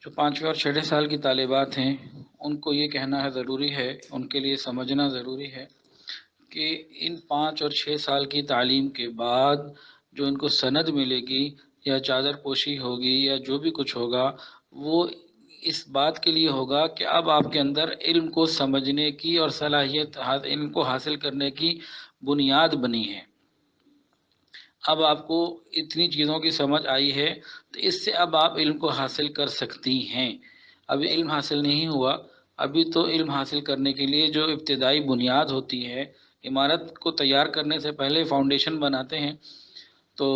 جو 5ویں اور 6 سال کی طالبات ہیں ان کو یہ کہنا ہے ضروری ہے، ان کے لیے سمجھنا ضروری ہے کہ ان 5 اور 6 سال کی تعلیم کے بعد جو ان کو سند ملے گی یا چادر پوشی ہوگی یا جو بھی کچھ ہوگا، وہ اس بات کے لیے ہوگا کہ اب آپ کے اندر علم کو سمجھنے کی اور صلاحیت علم کو حاصل کرنے کی بنیاد بنی ہے۔ اب آپ کو اتنی چیزوں کی سمجھ آئی ہے تو اس سے اب آپ علم کو حاصل کر سکتی ہیں۔ ابھی علم حاصل نہیں ہوا، ابھی تو علم حاصل کرنے کے لیے جو ابتدائی بنیاد ہوتی ہے، عمارت کو تیار کرنے سے پہلے فاؤنڈیشن بناتے ہیں تو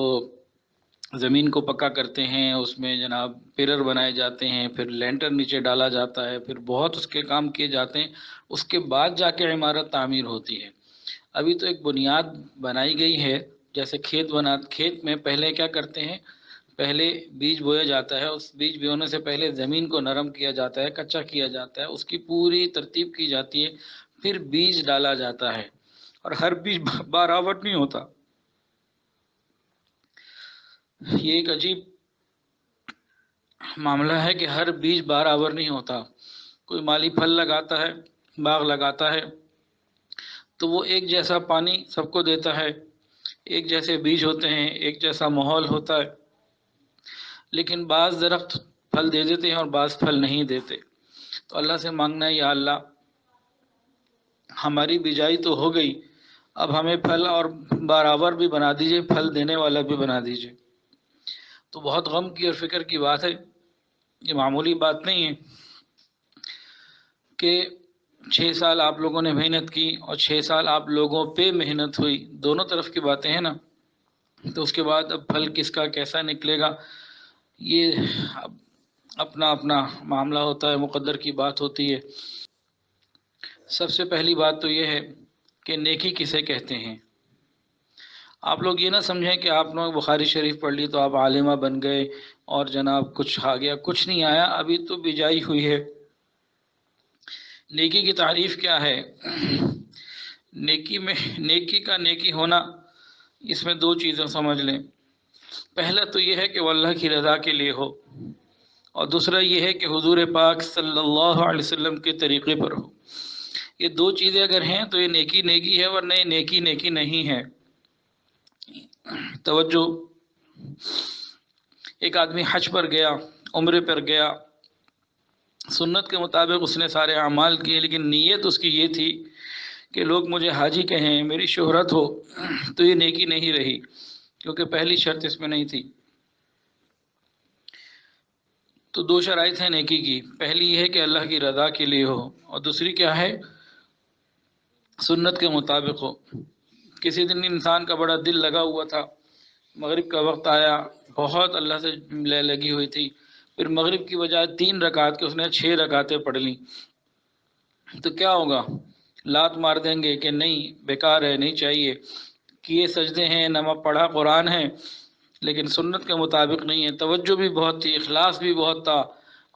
زمین کو پکا کرتے ہیں، اس میں جناب پلر بنائے جاتے ہیں، پھر لینٹر نیچے ڈالا جاتا ہے، پھر بہت اس کے کام کیے جاتے ہیں، اس کے بعد جا کے عمارت تعمیر ہوتی ہے۔ ابھی تو ایک بنیاد بنائی گئی ہے، جیسے کھیت میں پہلے کیا کرتے ہیں، پہلے بیج بویا جاتا ہے، اس بیج بونے سے پہلے زمین کو نرم کیا جاتا ہے، کچا کیا جاتا ہے، اس کی پوری ترتیب کی جاتی ہے، پھر بیج ڈالا جاتا ہے، اور ہر بیج برابر نہیں ہوتا۔ یہ ایک عجیب معاملہ ہے کہ ہر بیج برابر نہیں ہوتا۔ کوئی مالی پھل لگاتا ہے، باغ لگاتا ہے، تو وہ ایک جیسا پانی سب کو دیتا ہے، ایک جیسے بیج ہوتے ہیں، ایک جیسا ماحول ہوتا ہے، لیکن بعض درخت پھل دے دیتے ہیں اور بعض پھل نہیں دیتے۔ تو اللہ سے مانگنا ہے، یا اللہ ہماری بجائی تو ہو گئی، اب ہمیں پھل اور برابر بھی بنا دیجئے، پھل دینے والا بھی بنا دیجئے۔ تو بہت غم کی اور فکر کی بات ہے، یہ معمولی بات نہیں ہے کہ 6 سال آپ لوگوں نے محنت کی اور 6 سال آپ لوگوں پہ محنت ہوئی، دونوں طرف کی باتیں ہیں نا، تو اس کے بعد اب پھل کس کا کیسا نکلے گا، یہ اب اپنا اپنا معاملہ ہوتا ہے، مقدر کی بات ہوتی ہے۔ سب سے پہلی بات تو یہ ہے کہ نیکی کسے کہتے ہیں۔ آپ لوگ یہ نہ سمجھیں کہ آپ نے بخاری شریف پڑھ لی تو آپ عالمہ بن گئے اور جناب کچھ آ گیا، کچھ نہیں آیا، ابھی تو بجائی ہوئی ہے۔ نیکی کی تعریف کیا ہے؟ نیکی کا نیکی ہونا، اس میں 2 چیزیں سمجھ لیں۔ پہلا تو یہ ہے کہ وہ اللہ کی رضا کے لیے ہو، اور دوسرا یہ ہے کہ حضور پاک صلی اللہ علیہ وسلم کے طریقے پر ہو۔ یہ 2 چیزیں اگر ہیں تو یہ نیکی نیکی ہے، ورنہ یہ نیکی نیکی نہیں ہے۔ توجہ، ایک آدمی حج پر گیا، عمرے پر گیا، سنت کے مطابق اس نے سارے اعمال کیے، لیکن نیت اس کی یہ تھی کہ لوگ مجھے حاجی کہیں، میری شہرت ہو، تو یہ نیکی نہیں رہی، کیونکہ پہلی شرط اس میں نہیں تھی۔ تو 2 شرائط ہیں نیکی کی، پہلی یہ ہے کہ اللہ کی رضا کے لیے ہو، اور دوسری کیا ہے؟ سنت کے مطابق ہو۔ کسی دن انسان کا بڑا دل لگا ہوا تھا، مغرب کا وقت آیا، بہت اللہ سے لگی ہوئی تھی، پھر مغرب کی بجائے 3 رکعت کے اس نے 6 رکعتیں پڑھ لیں، تو کیا ہوگا؟ لات مار دیں گے کہ نہیں بیکار ہے، نہیں چاہیے، کیے سجدے ہیں، نماز پڑھا قرآن ہے، لیکن سنت کے مطابق نہیں ہے۔ توجہ بھی بہت تھی، اخلاص بھی بہت تھا،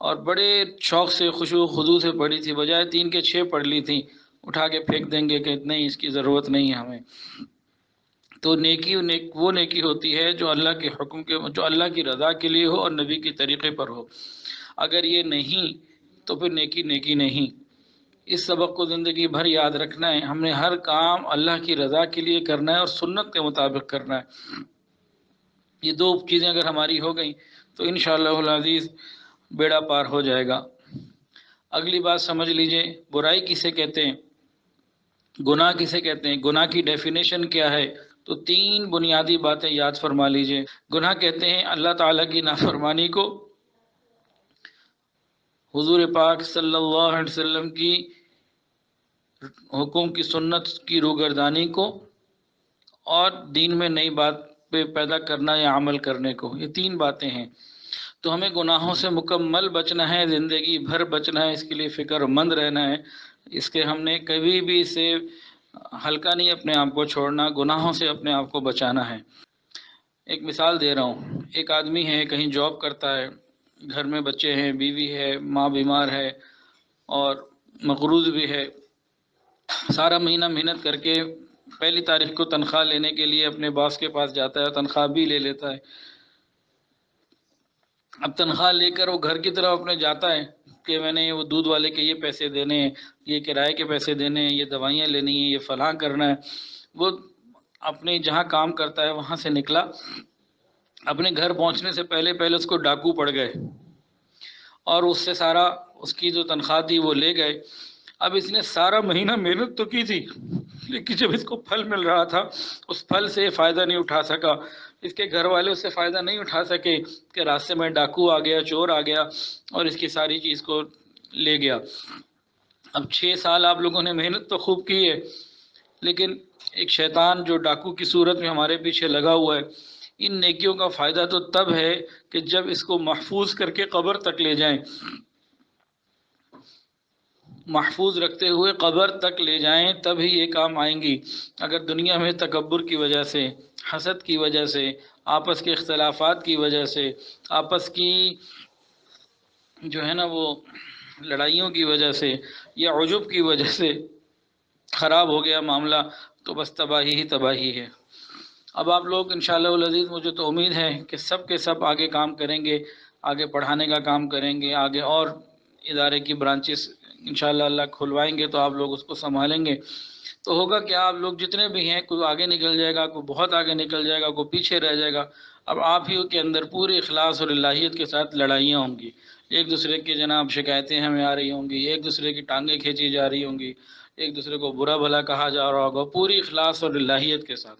اور بڑے شوق سے خشوع و خضوع سے پڑھی تھی، بجائے 3 کے 6 پڑھ لی تھی، اٹھا کے پھینک دیں گے کہ نہیں اس کی ضرورت نہیں ہے ہمیں۔ تو نیکی وہ نیکی ہوتی ہے جو اللہ کے حکم کے، جو اللہ کی رضا کے لیے ہو اور نبی کے طریقے پر ہو۔ اگر یہ نہیں تو پھر نیکی نیکی نہیں۔ اس سبق کو زندگی بھر یاد رکھنا ہے، ہم نے ہر کام اللہ کی رضا کے لیے کرنا ہے اور سنت کے مطابق کرنا ہے۔ یہ 2 چیزیں اگر ہماری ہو گئیں تو انشاءاللہ العزیز بیڑا پار ہو جائے گا۔ اگلی بات سمجھ لیجئے، برائی کسے کہتے ہیں، گناہ کسے کہتے ہیں، گناہ کی ڈیفینیشن کیا ہے؟ تو 3 بنیادی باتیں یاد فرما لیجئے۔ گناہ کہتے ہیں اللہ تعالیٰ کی نافرمانی کو، حضور پاک صلی اللہ علیہ وسلم کی حکم کی سنت کی روگردانی کو، اور دین میں نئی بات پہ پیدا کرنا یا عمل کرنے کو۔ یہ 3 باتیں ہیں۔ تو ہمیں گناہوں سے مکمل بچنا ہے، زندگی بھر بچنا ہے، اس کے لیے فکر مند رہنا ہے، اس کے ہم نے کبھی بھی اسے ہلکا نہیں اپنے آپ کو چھوڑنا، گناہوں سے اپنے آپ کو بچانا ہے۔ ایک مثال دے رہا ہوں، ایک آدمی ہے، کہیں جاب کرتا ہے، گھر میں بچے ہیں، بیوی ہے، ماں بیمار ہے اور مقروض بھی ہے، سارا مہینہ محنت کر کے پہلی تاریخ کو تنخواہ لینے کے لیے اپنے باس کے پاس جاتا ہے، تنخواہ بھی لے لیتا ہے، اب تنخواہ لے کر وہ گھر کی طرف اپنے جاتا ہے کہ میں نے وہ دودھ والے کے یہ پیسے دینے ہیں، یہ کرائے کے پیسے دینے ہیں، یہ دوائیاں لینی ہیں، یہ فلاں کرنا ہے، وہ اپنے جہاں کام کرتا ہے وہاں سے نکلا، اپنے گھر پہنچنے سے پہلے پہلے اس کو ڈاکو پڑ گئے اور اس سے سارا اس کی جو تنخواہ تھی وہ لے گئے۔ اب اس نے سارا مہینہ محنت تو کی تھی، لیکن جب اس کو پھل مل رہا تھا اس پھل سے فائدہ نہیں اٹھا سکا، اس کے گھر والے اس سے فائدہ نہیں اٹھا سکے کہ راستے میں ڈاکو آ گیا، چور آ گیا اور اس کی ساری چیز کو لے گیا۔ اب 6 سال آپ لوگوں نے محنت تو خوب کی ہے، لیکن ایک شیطان جو ڈاکو کی صورت میں ہمارے پیچھے لگا ہوا ہے، ان نیکیوں کا فائدہ تو تب ہے کہ جب اس کو محفوظ کر کے قبر تک لے جائیں، محفوظ رکھتے ہوئے قبر تک لے جائیں تب ہی یہ کام آئیں گی۔ اگر دنیا میں تکبر کی وجہ سے، حسد کی وجہ سے، آپس کے اختلافات کی وجہ سے، آپس کی جو ہے نا وہ لڑائیوں کی وجہ سے یا عجب کی وجہ سے خراب ہو گیا معاملہ تو بس تباہی ہی تباہی ہے۔ اب آپ لوگ انشاءاللہ العزیز، مجھے تو امید ہے کہ سب کے سب آگے کام کریں گے، آگے پڑھانے کا کام کریں گے، آگے اور ادارے کی برانچز انشاءاللہ اللہ کھلوائیں گے تو آپ لوگ اس کو سنبھالیں گے۔ تو ہوگا کہ آپ لوگ جتنے بھی ہیں، کوئی آگے نکل جائے گا، کوئی بہت آگے نکل جائے گا، کوئی پیچھے رہ جائے گا۔ اب آپ ہی کے اندر پورے اخلاص اور الہیت کے ساتھ لڑائیاں ہوں گی، ایک دوسرے کی جناب شکایتیں ہمیں آ رہی ہوں گی، ایک دوسرے کی ٹانگیں کھینچی جا رہی ہوں گی، ایک دوسرے کو برا بھلا کہا جا رہا ہوگا، پوری اخلاص اور الہیت کے ساتھ،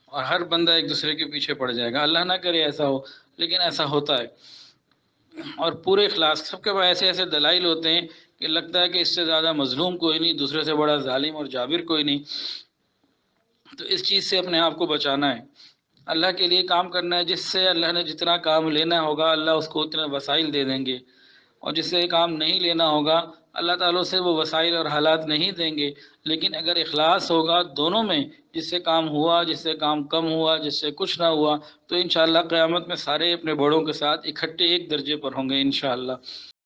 اور ہر بندہ ایک دوسرے کے پیچھے پڑ جائے گا۔ اللہ نہ کرے ایسا ہو، لیکن ایسا ہوتا ہے۔ اور پورے اخلاص، سب کے پاس ایسے ایسے دلائل ہوتے ہیں کہ لگتا ہے کہ اس سے زیادہ مظلوم کوئی نہیں، دوسرے سے بڑا ظالم اور جابر کوئی نہیں۔ تو اس چیز سے اپنے آپ کو بچانا ہے، اللہ کے لیے کام کرنا ہے۔ جس سے اللہ نے جتنا کام لینا ہوگا اللہ اس کو اتنے وسائل دے دیں گے، اور جس سے کام نہیں لینا ہوگا اللہ تعالیٰ سے وہ وسائل اور حالات نہیں دیں گے۔ لیکن اگر اخلاص ہوگا دونوں میں، جس سے کام ہوا، جس سے کام کم ہوا، جس سے کچھ نہ ہوا، تو انشاءاللہ قیامت میں سارے اپنے بڑوں کے ساتھ اکٹھے ایک درجے پر ہوں گے انشاءاللہ۔